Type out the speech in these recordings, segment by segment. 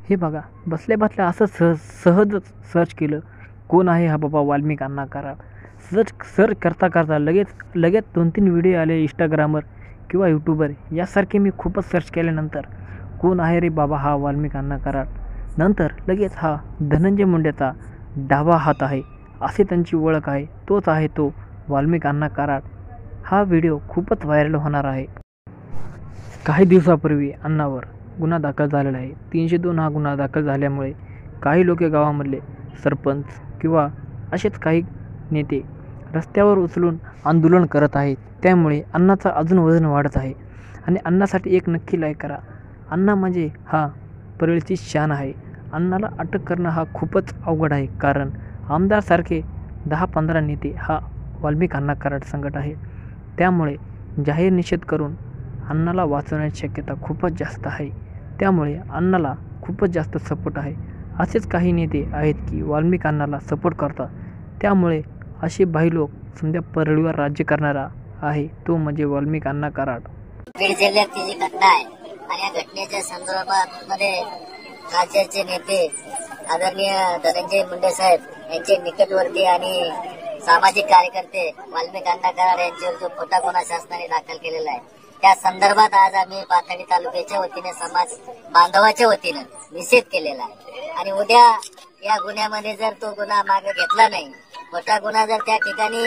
हे बघा, बसल्या बसल्या असं सहजच सर्च केलं, कोण आहे हा बाबा वाल्मिक अण्णा कराड. सर्च करता करता लगेच 2-3 व्हिडिओ आले इंस्टाग्रामवर किंवा यूट्यूबवर. यासारखे मी खूपच सर्च केल्यानंतर कोण आहे रे बाबा हा वाल्मिक अण्णा कराड. नंतर लगेच हा धनंजय मुंडेचा डावा हात आहे असे त्यांची ओळख आहे. तोच आहे तो वाल्मिक अण्णा कराड. हा व्हिडिओ खूपच व्हायरल होणार आहे. काही दिवसापूर्वी अण्णावर गुन्हा दाखल झालेला आहे. 302 हा गुन्हा दाखल झाल्यामुळे काही लोक गावामधले सरपंच किंवा असेच काही नेते रस्त्यावर उचलून आंदोलन करत आहेत. त्यामुळे अण्णाचं अजून वजन वाढत आहे. आणि अण्णासाठी एक नक्की लाईक करा. अण्णा म्हणजे हा परळीची शान आहे. अण्णाला अटक करणं हा खूपच अवघड आहे, कारण आमदारसारखे 10-15 नेते हा वाल्मिक अण्णा कराड संकट आहे. त्यामुळे जाहीर निषेध करून अण्णाला वाचवण्याची शक्यता खूपच जास्त आहे. त्यामुळे अण्णाला खूपच जास्त सपोर्ट आहे. असेच काही नेते आहेत की वाल्मिक अण्णाला सपोर्ट करतात. त्यामुळे असे भाई लोक समजा परळीवर राज्य करणारा आहे तो म्हणजे वाल्मिक अण्णा कराड. बीड जिल्ह्यातली जी घटना आहे आणि या घटनेच्या संदर्भात मध्ये राज्याचे नेते आदरणीय धनंजय मुंडे साहेब यांचे निकटवर्ती आणि सामाजिक कार्यकर्ते वाल्मिक अण्णा कराड यांच्यावर जो खोटा गुन्हा शासनाने दाखल केलेला आहे, त्या संदर्भात आज आम्ही पाथर्डी तालुक्याच्या वतीने समाज बांधवाच्या वतीने निषेध केलेला आहे. आणि उद्या या गुन्ह्यामध्ये जर तो गुन्हा मागे घेतला नाही, खोटा गुन्हा जर त्या ठिकाणी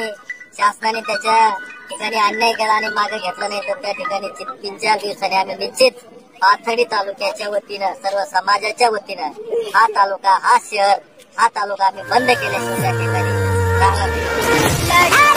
शासनाने त्याच्या ठिकाणी अन्याय केला आणि मागे घेतला नाही, तर त्या ठिकाणी 3-4 दिवसांनी आम्ही निश्चित पाथर्डी तालुक्याच्या वतीनं सर्व समाजाच्या वतीनं हा तालुका, हा शहर, हा तालुका आम्ही बंद केल्याशिवाय त्या ठिकाणी राहणार नाही.